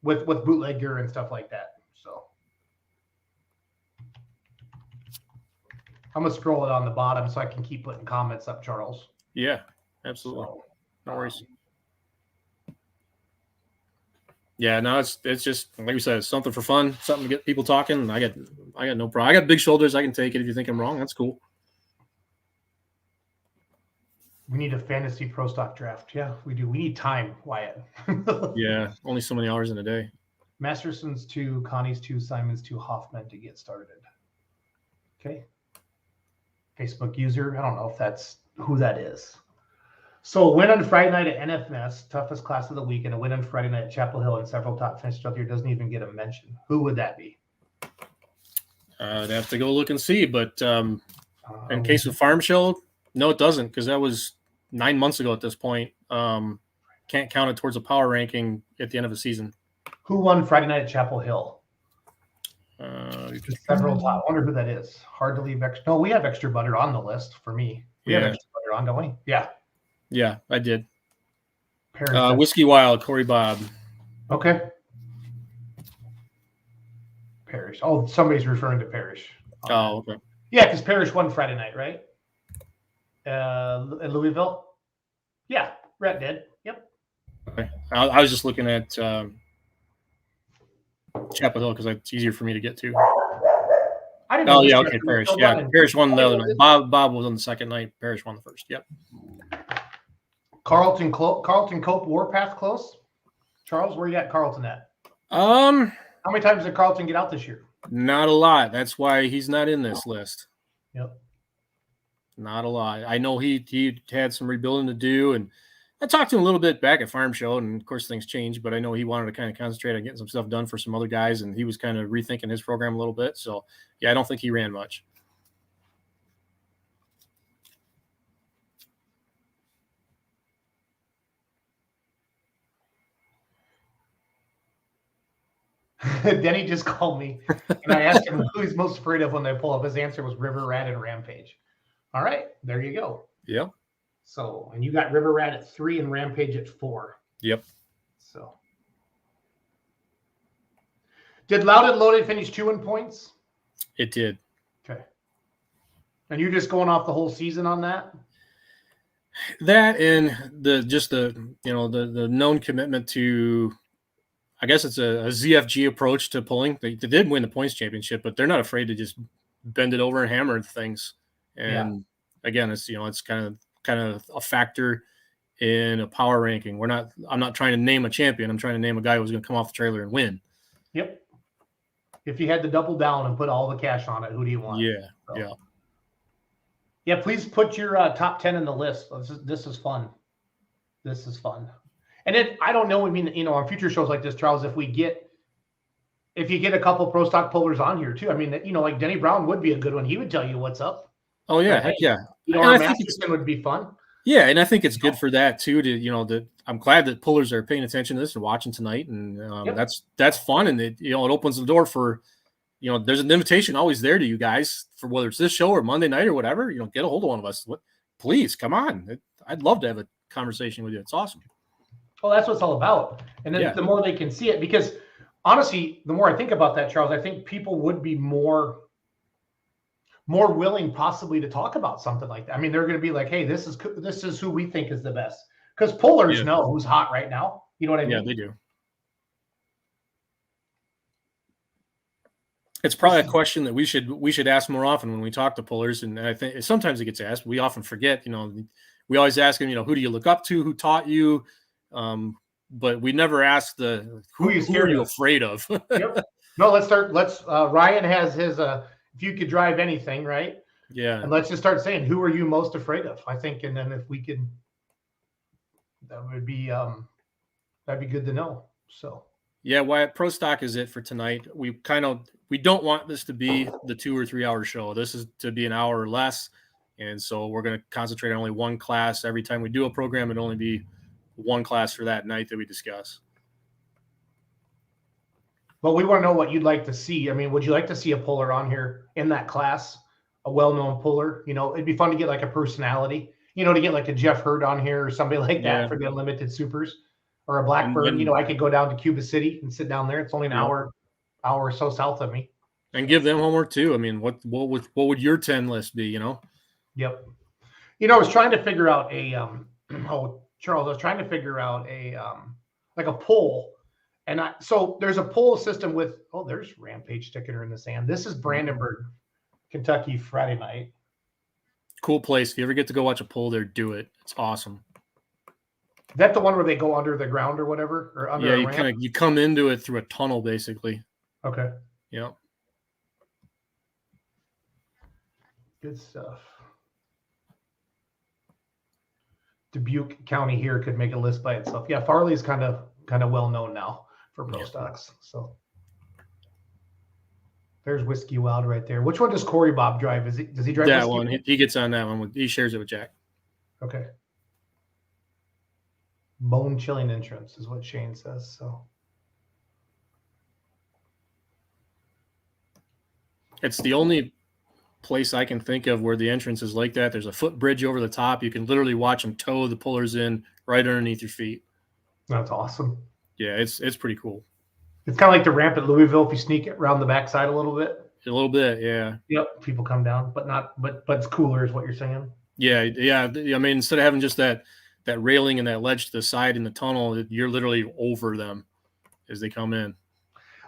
with bootlegger and stuff like that. So I'm gonna scroll it on the bottom so I can keep putting comments up, Charles. Yeah, absolutely. So, no worries. Yeah, no, it's just like we said, it's something for fun, something to get people talking. I got no problem. I got big shoulders. I can take it. If you think I'm wrong, that's cool. We need a fantasy pro stock draft. Yeah, we do. We need time, Wyatt. Yeah, only so many hours in a day. Masterson's 2, Connie's 2, Simon's 2, Hoffman to get started. Okay. Facebook user. I don't know if that's who that is. So a win on Friday night at NFS, toughest class of the week, and a win on Friday night at Chapel Hill and several top finishes out here doesn't even get a mention. Who would that be? I'd have to go look and see, but in case of Farm Show, no, it doesn't, because that was 9 months ago at this point. Can't count it towards a power ranking at the end of the season. Who won Friday night at Chapel Hill? Several top. I wonder who that is. Hard to leave extra. No, we have extra butter on the list for me. We have extra butter on, don't we? Yeah. Yeah, I did. Parrish. Whiskey Wild, Corey Bob. Okay. Parrish. Oh, somebody's referring to Parrish. Oh, okay. Yeah, because Parrish won Friday night, right? In Louisville? Yeah, Rhett did. Yep. Okay. I was just looking at Chapel Hill because it's easier for me to get to. I didn't know. Oh, yeah, okay, Parrish. Yeah, Parrish won the other night. Bob was on the second night. Parrish won the first. Yep. Carlton Cope Warpath close? Charles, where you at Carlton at? How many times did Carlton get out this year? Not a lot. That's why he's not in this list. Yep. Not a lot. I know he had some rebuilding to do, and I talked to him a little bit back at Farm Show, and of course things changed, but I know he wanted to kind of concentrate on getting some stuff done for some other guys, and he was kind of rethinking his program a little bit. So, yeah, I don't think he ran much. Denny just called me, and I asked him who he's most afraid of when they pull up. His answer was River Rat and Rampage. All right, there you go. Yep. So, and you got River Rat at 3 and Rampage at 4. Yep. So, did Loud and Loaded finish 2 in points? It did. Okay. And you're just going off the whole season on that? That and the known commitment to, I guess it's a ZFG approach to pulling. They did win the points championship, but they're not afraid to just bend it over and hammer things. And again, it's kind of a factor in a power ranking. I'm not trying to name a champion. I'm trying to name a guy who's going to come off the trailer and win. Yep. If you had to double down and put all the cash on it, who do you want? Yeah. So. Yeah. Yeah. Please put your top 10 in the list. This is fun. This is fun. And I don't know. I mean, on future shows like this, Charles, if you get a couple pro stock pullers on here too, I mean, like Denny Brown would be a good one. He would tell you what's up. Oh yeah. Heck yeah. Our Masterson would be fun. Yeah. And I think it's good for that too, I'm glad that pullers are paying attention to this and watching tonight. And that's fun. And it opens the door for, there's an invitation always there to you guys for whether it's this show or Monday night or whatever, get a hold of one of us. Please come on. I'd love to have a conversation with you. It's awesome. Well, that's what it's all about. And then the more they can see it, because honestly, the more I think about that, Charles, I think people would be more willing possibly to talk about something like that. I mean, they're going to be like, hey, this is who we think is the best. Because pullers know who's hot right now. You know what I mean? Yeah, they do. It's probably a question that we should ask more often when we talk to pullers. And I think sometimes it gets asked. We often forget, we always ask them, who do you look up to? Who taught you? But we never ask who are you afraid of? Yep. No, let's Ryan has his if you could drive anything, right? Yeah. And let's just start saying, who are you most afraid of? I think, and then if we could, that would be that'd be good to know. So yeah, Wyatt, Pro Stock is it for tonight. We don't want this to be the 2 or 3 hour show. This is to be an hour or less. And so we're going to concentrate on only one class. Every time we do a program, it'll only be one class for that night that we discuss. Well, we want to know what you'd like to see. I mean, would you like to see a puller on here in that class, a well-known puller? It'd be fun to get like a personality, to get like a Jeff Hurd on here or somebody like that for the Unlimited Supers, or a Blackbird. I could go down to Cuba City and sit down there. It's only an hour or so south of me. And give them homework too. I mean, what would your 10 list be, Yep. I was trying to figure out Charles, I was trying to figure out like a poll. And so there's a poll system with, there's Rampage sticking her in the sand. This is Brandenburg, Kentucky, Friday night. Cool place. If you ever get to go watch a poll there, do it. It's awesome. Is that the one where they go under the ground or whatever? Or under a ramp? You come into it through a tunnel, basically. Okay. Yeah. Good stuff. Dubuque County here could make a list by itself. Yeah, Farley's kind of well known now for Pro Stocks. So there's Whiskey Wild right there. Which one does Corey Bob drive? Does he drive that one? He gets on that one. He shares it with Jack. Okay. Bone chilling entrance is what Shane says. So it's the only place I can think of where the entrance is like that. There's a footbridge over the top. You can literally watch them tow the pullers in right underneath your feet. That's awesome. Yeah, it's pretty cool. It's kind of like the ramp at Louisville if you sneak around the backside a little bit. A little bit, yeah. Yep, people come down, but it's cooler is what you're saying. Yeah. I mean, instead of having just that railing and that ledge to the side in the tunnel, you're literally over them as they come in.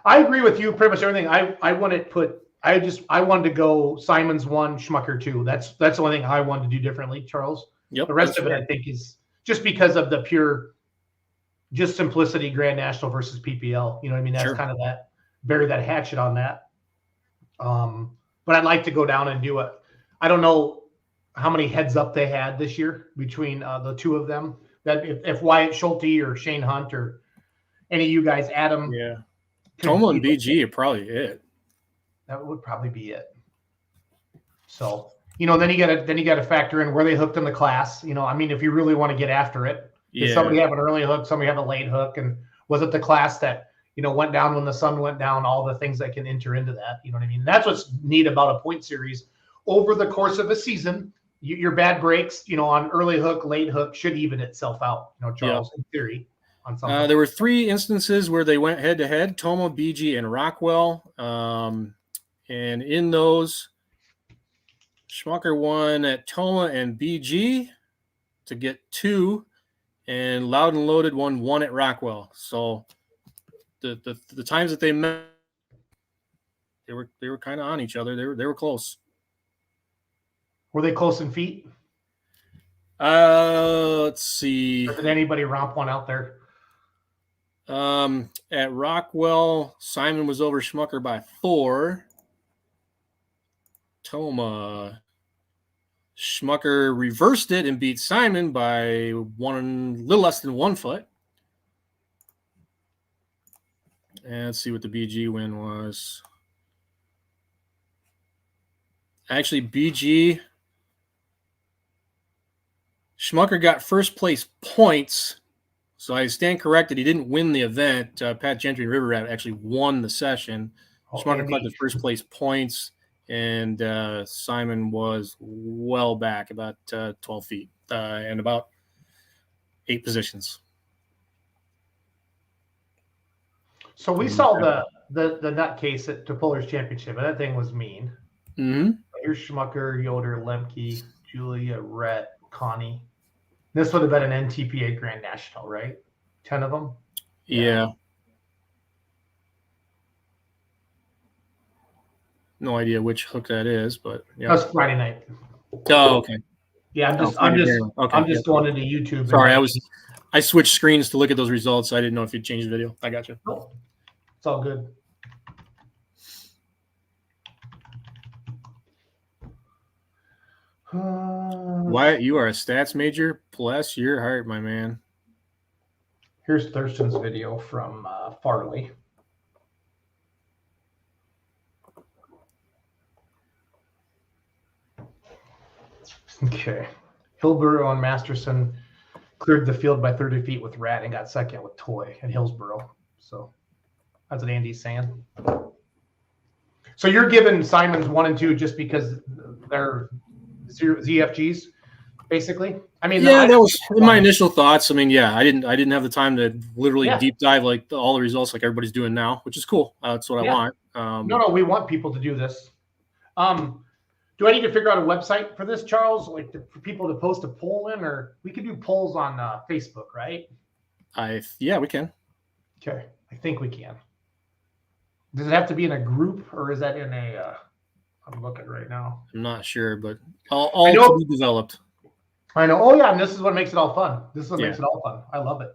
I agree with you pretty much everything. I wanted to go Simon's 1, Schmucker 2. That's the only thing I wanted to do differently, Charles. Yep. The rest of it, I think, is just because of the pure just simplicity, Grand National versus PPL. You know what I mean? That's kind of that, bury that hatchet on that. But I'd like to go down and do it. I don't know how many heads up they had this year between the two of them. That if Wyatt Schultz or Shane Hunt or any of you guys, Adam. Yeah. Toma and BG are probably it. That would probably be it. So, then you got to factor in where they hooked in the class. I mean, if you really want to get after it, did somebody have an early hook, somebody have a late hook, and was it the class that went down when the sun went down? All the things that can enter into that. You know what I mean? That's what's neat about a point series. Over the course of a season, your bad breaks, on early hook, late hook should even itself out. Charles, in theory. On something. There were 3 instances where they went head to head: Toma, BG, and Rockwell. And in those, Schmucker won at Toma and BG to get 2, and Loud and Loaded won 1 at Rockwell. So the times that they met, they were kind of on each other. They were close. Were they close in feet? Let's see. Or did anybody romp one out there? At Rockwell, Simon was over Schmucker by 4. Toma, Schmucker reversed it and beat Simon by a little less than 1 foot. And let's see what the BG win was. Actually, BG, Schmucker got first place points. So I stand corrected. He didn't win the event. Pat Gentry and River Rat actually won the session. Schmucker collected first place points. And Simon was well back, about 12 feet, and about 8 positions. So we saw the nutcase at Topoller's Championship, and that thing was mean. Mm-hmm. Here's Schmucker, Yoder, Lemke, Julia, Rhett, Connie. This would have been an NTPA Grand National, right? 10 of them? Yeah. No idea which hook that is, but yeah. That's Friday night. Oh, okay. Yeah, I'm just going into YouTube. Sorry, I switched screens to look at those results. I didn't know if you'd changed the video. I got you. Oh, it's all good. Wyatt, you are a stats major. Bless your heart, my man. Here's Thurston's video from Farley. Okay. Hillsborough and Masterson cleared the field by 30 feet with Rat and got second with Toy at Hillsborough. So that's what Andy's saying. So you're giving Simons 1 and 2 just because they're ZFGs, basically? I mean, yeah, that was my initial thoughts. I mean, yeah, I didn't have the time to literally deep dive like all the results like everybody's doing now, which is cool. That's what I want. No, we want people to do this. Do I need to figure out a website for this, Charles? Like for people to post a poll in, or we could do polls on Facebook, right? Yeah, we can. Okay, I think we can. Does it have to be in a group, or is that in a? I'm looking right now. I'm not sure, but all to be developed. I know. Oh yeah, and this is what makes it all fun. This is what makes it all fun. I love it.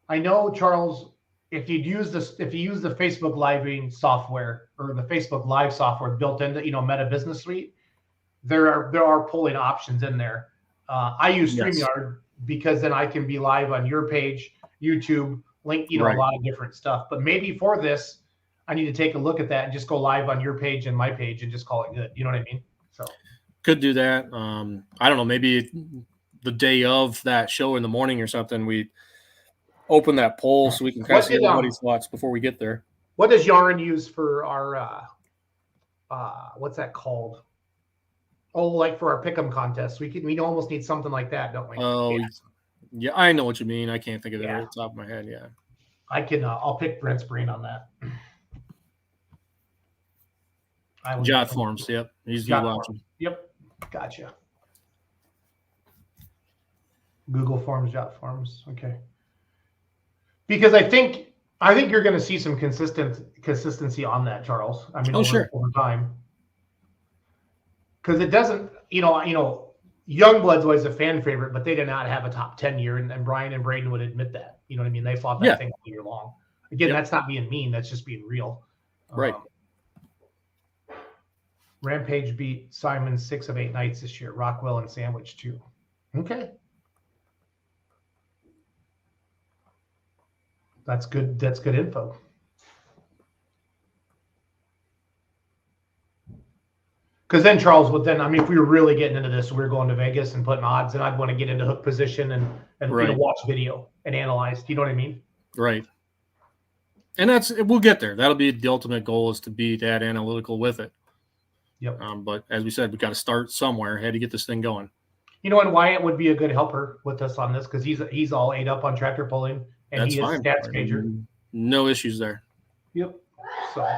I know, Charles. If you use the Facebook Live software or the Facebook Live software built into Meta Business Suite, there are polling options in there. I use StreamYard because then I can be live on your page, YouTube, link, a lot of different stuff. But maybe for this, I need to take a look at that and just go live on your page and my page and just call it good. You know what I mean? So could do that. I don't know. Maybe the day of that show in the morning or something, we open that poll so we can kind of see everybody's thoughts before we get there. What does Yarn use for our what's that called? Oh, like for our pick'em contest, we almost need something like that, don't we? Oh, yeah, I know what you mean. I can't think of that right off the top of my head. Yeah, I can. I'll pick Brent's brain on that. Jot forms. Yep, he's watching. Yep, gotcha. Google Forms, Jot Forms. Okay. Because I think you're going to see some consistency on that, Charles. I mean, over time. Because it doesn't, Youngblood's always a fan favorite, but they did not have a top 10 year, and Brian and Braden would admit that. You know what I mean? They fought that thing all year long. Again, that's not being mean. That's just being real. Right. Rampage beat Simon 6 of 8 nights this year. Rockwell and Sandwich 2. Okay. That's good. That's good info. Because then Charles would if we were really getting into this, we were going to Vegas and putting odds, and I'd want to get into hook position and watch video and analyze. Do you know what I mean? Right. And we'll get there. That'll be the ultimate goal, is to be that analytical with it. Yep. But as we said, we got to start somewhere. Had to get this thing going. And Wyatt would be a good helper with us on this because he's all ate up on tractor pulling, and he is a stats major. No issues there. Yep. So,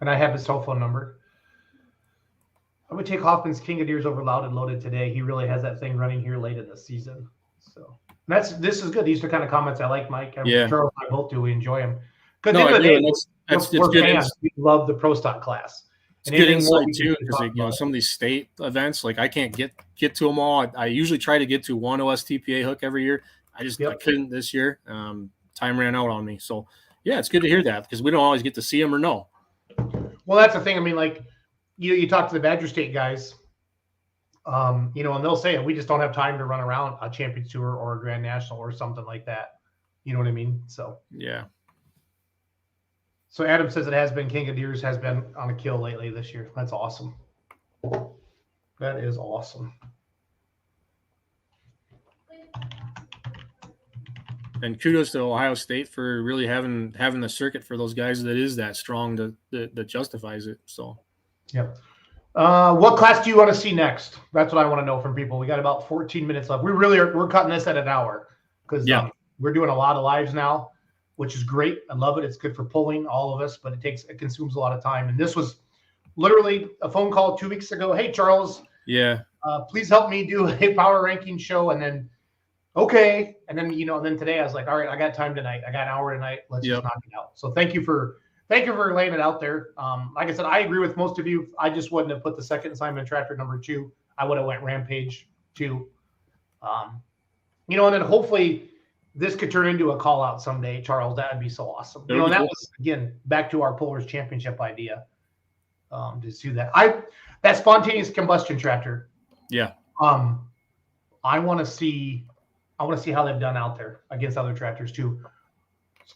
and I have his cell phone number. I would take Hoffman's King of Deers over Loud and Loaded today. He really has that thing running here late in the season. So this is good. These are the kind of comments I like, Mike. Charles and I both do. We enjoy them. Because we're fans. We love the Pro Stock class. It's good insight too, because some of these state events, like I can't get to them all. I usually try to get to one OSTPA hook every year. I couldn't this year. Time ran out on me. So yeah, it's good to hear that because we don't always get to see them or know. Well, that's the thing. I mean, like you talk to the Badger State guys, and they'll say we just don't have time to run around a Champions Tour or a Grand National or something like that. You know what I mean? So yeah. So Adam says King of Deers has been on a kill lately this year. That's awesome. That is awesome. And kudos to Ohio State for really having the circuit for those guys that is that strong that justifies it. So, yep. What class do you want to see next? That's what I want to know from people. We got about 14 minutes left. We're cutting this at an hour. because Yeah. we're doing a lot of lives now, which is great. I love it. It's good for pulling all of us, but it consumes a lot of time. And this was literally a phone call 2 weeks ago. Hey, Charles, Yeah. please help me do a power ranking show. And then, okay. And then, then today I was like, all right, I got time tonight. I got an hour tonight. Let's just knock it out. So thank you for laying it out there. Like I said, I agree with most of you. I just wouldn't have put the second assignment tractor number 2. I would have went Rampage 2. And then hopefully this could turn into a call out someday, Charles. That would be so awesome. And that was, again, back to our Pullers Championship idea. To do that spontaneous combustion tractor. Yeah. I want to see how they've done out there against other tractors too.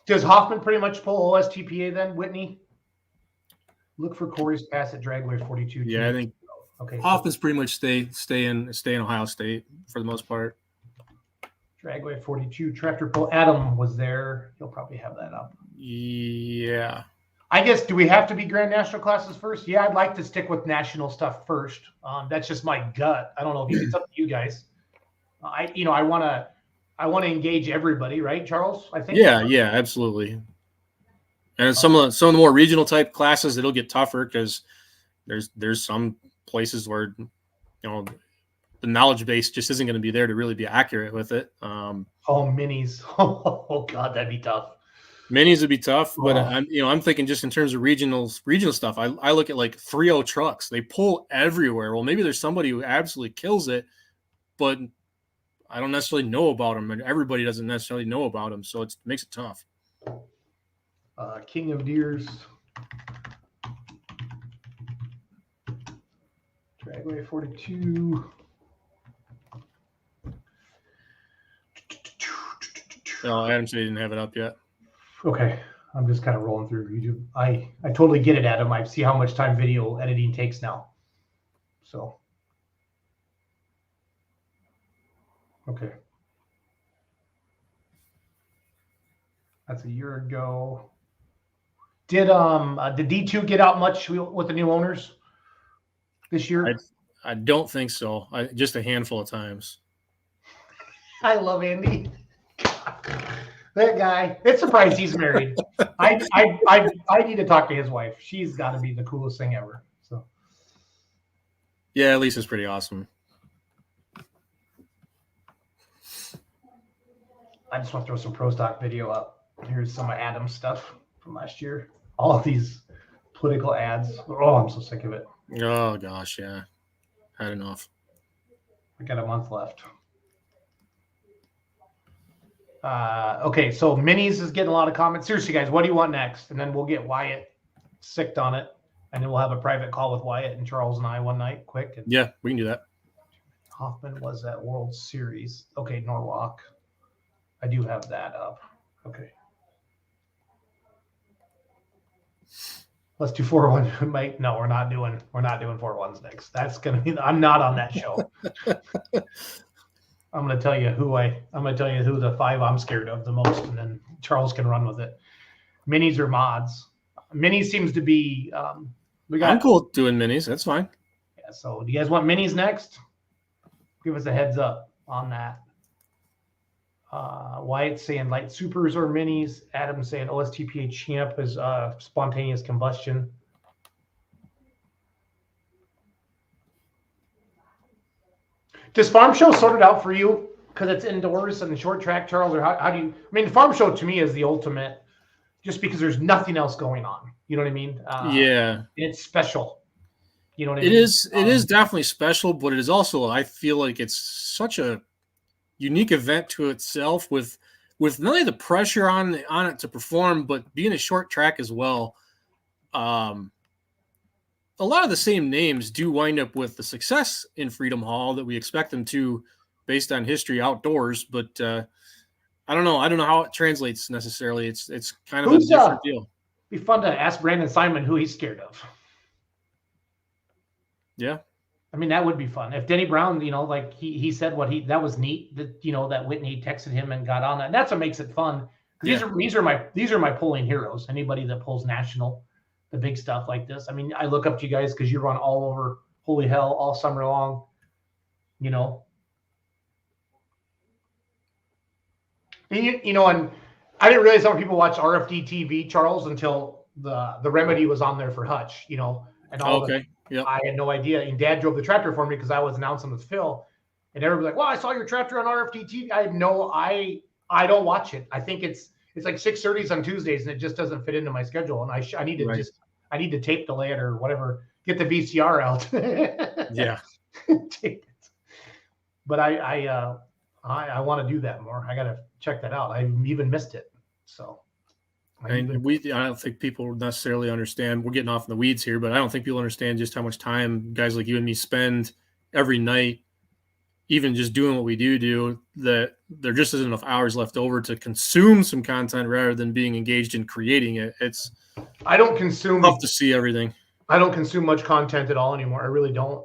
Does Hoffman pretty much pull OSTPA then, Whitney? Look for Corey's pass at Dragway 42. Yeah, I think Hoffman's pretty much stay in Ohio State for the most part. Dragway 42 tractor pull. Adam was there. He'll probably have that up. Yeah. I guess, do we have to be Grand National classes first? Yeah, I'd like to stick with national stuff first. That's just my gut. I don't know if it's up to you guys. I want to engage everybody, right, Charles? I think. Yeah, absolutely. And some of the more regional type classes, it'll get tougher because there's some places where the knowledge base just isn't going to be there to really be accurate with it. Minis. Oh God, that'd be tough. Minis would be tough, but I'm thinking just in terms of regional stuff. I look at like 3.0 trucks. They pull everywhere. Well, maybe there's somebody who absolutely kills it, but I don't necessarily know about them, and everybody doesn't necessarily know about them, so it makes it tough. King of Deers. Dragway 42. Oh, Adam said he didn't have it up yet. Okay, I'm just kind of rolling through YouTube. I totally get it, Adam. I see how much time video editing takes now. So, okay. That's a year ago. Did D2 get out much with the new owners this year? I don't think so. Just a handful of times. I love Andy. That guy. It's surprised he's married. I need to talk to his wife. She's got to be the coolest thing ever. So. Yeah, Lisa's pretty awesome. I just want to throw some pro stock video up. Here's some of Adam's stuff from last year. All of these political ads. Oh, I'm so sick of it. Oh gosh, yeah. Had enough. We got a month left. Okay, so Minis is getting a lot of comments. Seriously, guys, what do you want next? And then we'll get Wyatt sicked on it. And then we'll have a private call with Wyatt and Charles and I one night, quick. And yeah, we can do that. Hoffman was at World Series. Okay, Norwalk. I do have that up. Okay. Let's do 4-1, Mike. No, we're not doing 4-1s next. That's gonna be. I'm not on that show. I'm gonna tell you who the 5 I'm scared of the most, and then Charles can run with it. Minis or mods. Minis seems to be. I'm cool doing minis. That's fine. Yeah. So, do you guys want minis next? Give us a heads up on that. Wyatt saying light supers or minis. Adam saying OSTPA champ is spontaneous combustion. Does Farm Show sort it out for you because it's indoors and short track, Charles? Or how do you? I mean, Farm Show to me is the ultimate, just because there's nothing else going on. You know what I mean? Yeah. It's special. You know what I mean? It is definitely special, but it is also, I feel like it's such a unique event to itself with not only the pressure on it to perform, but being a short track as well. A lot of the same names do wind up with the success in Freedom Hall that we expect them to based on history outdoors, but I don't know. I don't know how it translates necessarily. It's kind of a different deal. Be fun to ask Brandon Simon who he's scared of. Yeah. I mean, that would be fun. If Denny Brown, like he said that was neat that, that Whitney texted him and got on that. That's what makes it fun. These are my polling heroes. Anybody that pulls national, the big stuff like this. I mean, I look up to you guys because you run all over holy hell all summer long, And and I didn't realize how many people watch RFD TV, Charles, until the remedy was on there for Hutch, and all Okay. Yep. I had no idea. And Dad drove the tractor for me because I was announcing with Phil, and everybody was like, "Well, I saw your tractor on RFD TV." I don't watch it. I think it's like 6:30s on Tuesdays, and it just doesn't fit into my schedule. And I need to I need to tape delay it or whatever. Get the VCR out. Yeah. Tape it. But I want to do that more. I got to check that out. I even missed it. So. I don't think people necessarily understand. We're getting off in the weeds here, but I don't think people understand just how much time guys like you and me spend every night, even just doing what we do, that there just isn't enough hours left over to consume some content rather than being engaged in creating it. I don't consume tough to see everything. I don't consume much content at all anymore. I really don't.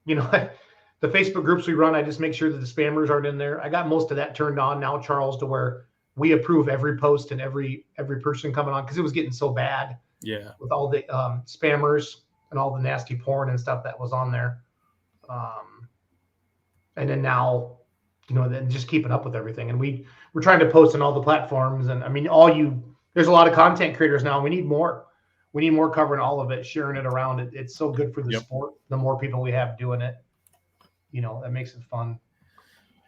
The Facebook groups we run, I just make sure that the spammers aren't in there. I got most of that turned on now, Charles, to where we approve every post and every person coming on, because it was getting so bad. Yeah. With all the spammers and all the nasty porn and stuff that was on there. And then now, then just keeping up with everything. And we're trying to post on all the platforms. And I mean, there's a lot of content creators now. We need more. We need more covering all of it, sharing it around. It's so good for the sport. The more people we have doing it, that makes it fun.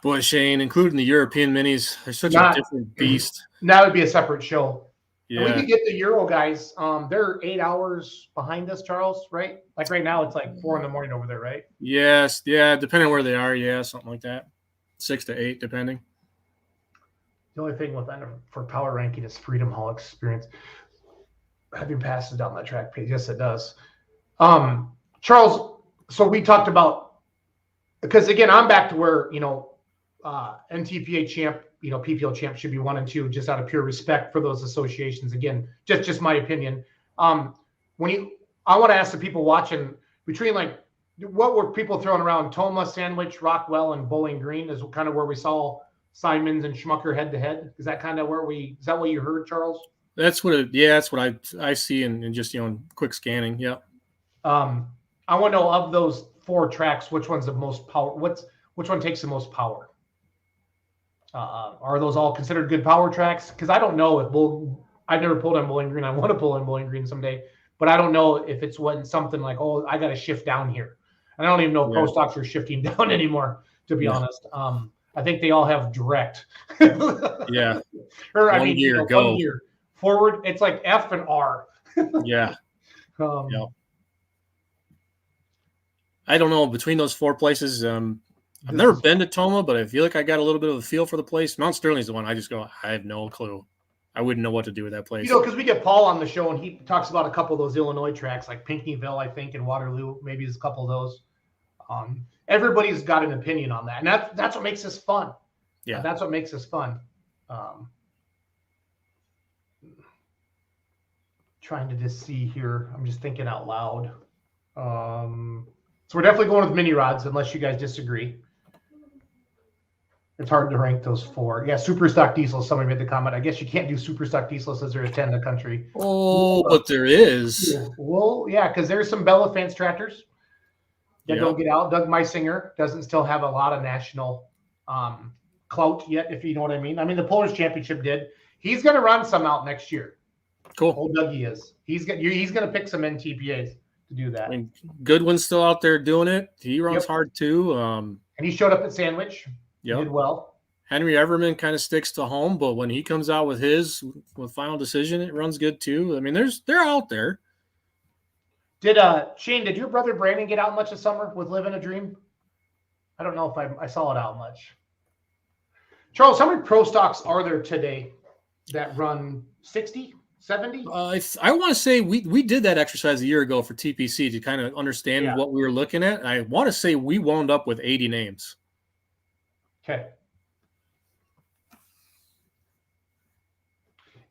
Boy, Shane, including the European minis, they're such a different beast. That would be a separate show. Yeah. And we could get the Euro guys. They're 8 hours behind us, Charles, right? Like right now, it's like 4 a.m. over there, right? Yes. Yeah. Depending on where they are. Yeah. Something like that. 6 to 8, depending. The only thing with for power ranking is Freedom Hall experience. Having passes down that track page. Yes, it does. Charles, so we talked about, because again, I'm back to where, NTPA champ, PPL champ should be 1 and 2, just out of pure respect for those associations. Again, just my opinion. I want to ask the people watching, between what were people throwing around? Toma, Sandwich, Rockwell, and Bowling Green is kind of where we saw Simons and Schmucker head to head. Is that kind of is that what you heard, Charles? That's what that's what I see in just quick scanning. Yeah. I want to know, of those 4 tracks, which one's the most power? Which one takes the most power? Are those all considered good power tracks? Because I don't know if I've never pulled on Bowling Green. I want to pull on Bowling Green someday, but I don't know if it's something like, I got to shift down here. And I don't even know if pro stocks are shifting down anymore, to be honest. I think they all have direct. Yeah. Or I mean, year, go. 1 year forward. It's like F and R. Yeah. Yeah. I don't know, between those 4 places. I've never been to Toma, but I feel like I got a little bit of a feel for the place. Mount Sterling's the one I just go, I have no clue. I wouldn't know what to do with that place. Because we get Paul on the show, and he talks about a couple of those Illinois tracks, like Pinckneyville, I think, and Waterloo. Maybe there's a couple of those. Everybody's got an opinion on that, and that's what makes this fun. Yeah, that's what makes us fun. Trying to just see here. I'm just thinking out loud. So we're definitely going with mini rods, unless you guys disagree. It's hard to rank those 4. Yeah, super stock diesel. Somebody made the comment. I guess you can't do super stock diesel since there's 10 in the country. Oh, but there is. Yeah. Well, yeah, because there's some Bella Fans tractors that don't get out. Doug Meisinger doesn't still have a lot of national clout yet, if you know what I mean. I mean, the Polish Championship did. He's going to run some out next year. Cool. Old Dougie is. He's going to pick some NTPAs to do that. I mean, Goodwin's still out there doing it. He runs hard too. And he showed up at Sandwich. Yep. Did well. Henry Everman kind of sticks to home, but when he comes out with Final Decision, it runs good too. I mean, they're out there. Did Shane, did your brother Brandon get out much this summer with Living a Dream? I don't know if I saw it out much. Charles, how many pro stocks are there today that run 60, 70? I want to say we did that exercise a year ago for TPC to kind of understand what we were looking at. I want to say we wound up with 80 names. Okay.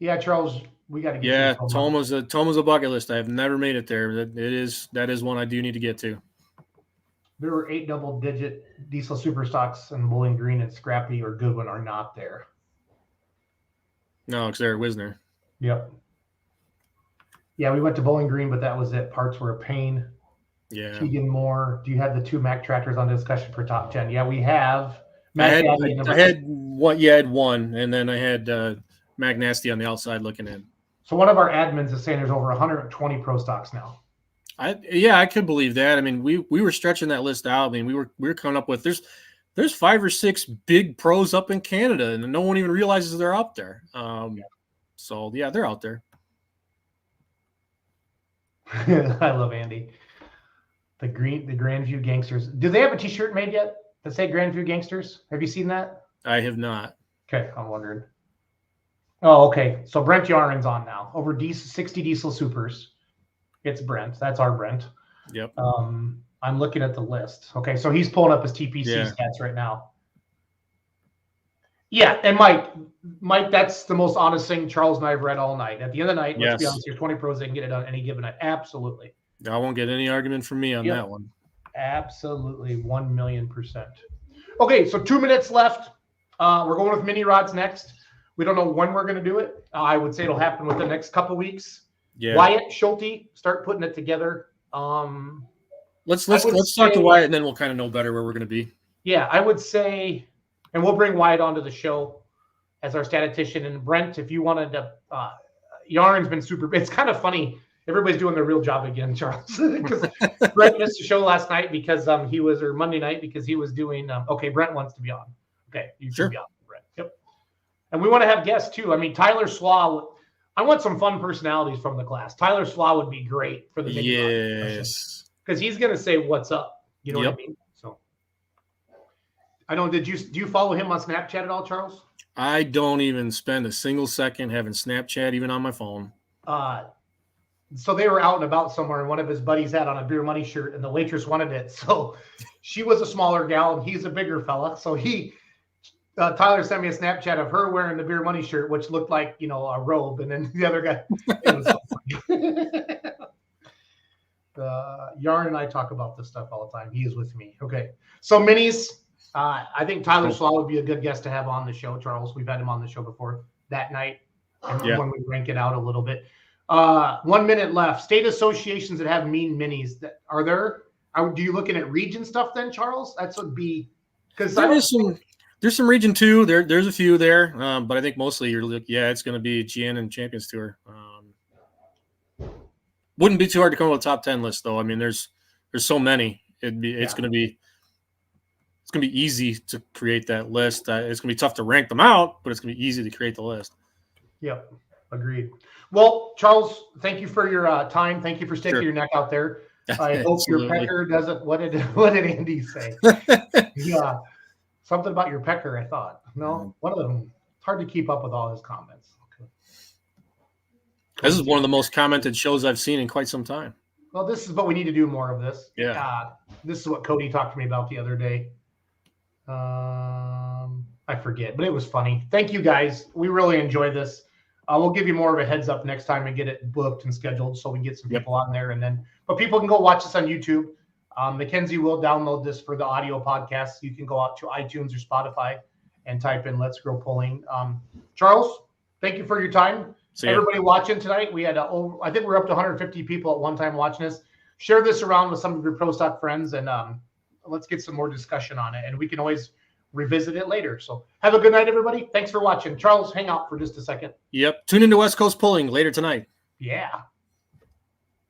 Yeah, Charles, we got to get. Yeah, Toma's a bucket list. I have never made it there. That is one I do need to get to. There were 8 double-digit diesel super stocks, and Bowling Green and Scrappy or Goodwin are not there. No, because they're at Wisner. Yep. Yeah, we went to Bowling Green, but that was it. Parts were a pain. Yeah. Keegan Moore. Do you have the 2 Mac tractors on discussion for top 10? Yeah, we have. I had one. Yeah, I had one, and then I had Mac Nasty on the outside looking in. So one of our admins is saying there's over 120 pro stocks now. I could believe that. I mean, we were stretching that list out. I mean, we were coming up with there's 5 or 6 big pros up in Canada, and no one even realizes they're up there. So yeah, they're out there. I love Andy. The Grandview Gangsters. Do they have a T-shirt made yet that say Grandview Gangsters? Have you seen that? I have not. Okay, I'm wondering. Oh, okay. So Brent Yaren's on now. Over 60 diesel supers. It's Brent. That's our Brent. Yep. I'm looking at the list. Okay, so he's pulling up his TPC stats right now. Yeah, and Mike, that's the most honest thing Charles and I have read all night. At the end of the night, let's be honest, there's 20 pros that can get it on any given night. Absolutely. I won't get any argument from me on that one. Absolutely, 1,000,000%. Okay, so 2 minutes left. We're going with mini rods next. We don't know when we're going to do it. I would say it'll happen within the next couple weeks. Yeah. Wyatt, Schultz, start putting it together. Let's talk to Wyatt, and then we'll kind of know better where we're going to be. Yeah, I would say, and we'll bring Wyatt onto the show as our statistician. And Brent, if you wanted to, Yaren's been super. It's kind of funny. Everybody's doing their real job again, Charles. Because Brent missed the show last night because or Monday night because he was doing. Okay, Brent wants to be on. Okay, you should be on, Brent. Yep. And we want to have guests too. I mean, Tyler Slaw. I want some fun personalities from the class. Tyler Slaw would be great for the yes, because he's going to say what's up. You know what I mean? So I don't. Do you follow him on Snapchat at all, Charles? I don't even spend a single second having Snapchat even on my phone. So they were out and about somewhere, and one of his buddies had on a Beer Money shirt, and the waitress wanted it. So she was a smaller gal, and he's a bigger fella. So Tyler sent me a Snapchat of her wearing the Beer Money shirt, which looked like, a robe. And then the other guy, it was so funny. Yarn and I talk about this stuff all the time. He is with me. Okay. So minis, I think Tyler Slaw would be a good guest to have on the show, Charles. We've had him on the show before that night. When we rank it out a little bit. 1 minute left. State associations that have mean minis. Are there? Do you looking at region stuff then, Charles? That's would be because there's some region 2. There's a few there, but I think mostly it's going to be GN and Champions Tour. Wouldn't be too hard to come up with a top 10 list though. I mean, there's so many. It's going to be easy to create that list. It's going to be tough to rank them out, but it's going to be easy to create the list. Yep, agreed. Well, Charles, thank you for your time. Thank you for sticking your neck out there. I hope your pecker doesn't. What did Andy say? Yeah. Something about your pecker, I thought. No, one of them. It's hard to keep up with all his comments. Okay. This is one of the most commented shows I've seen in quite some time. Well, this is what we need to do more of this. Yeah. This is what Cody talked to me about the other day. I forget, but it was funny. Thank you, guys. We really enjoy this. We'll give you more of a heads up next time and get it booked and scheduled so we can get some people on there. But people can go watch this on YouTube. Mackenzie will download this for the audio podcast. You can go out to iTunes or Spotify and type in Let's Grow Pulling. Charles, thank you for your time. Everybody watching tonight, we had I think we're up to 150 people at one time watching this. Share this around with some of your Pro Stock friends, and let's get some more discussion on it. And we can always revisit it later. So have a good night, everybody. Thanks for watching. Charles, hang out for just a second. Yep. Tune into West Coast Pulling later tonight. Yeah.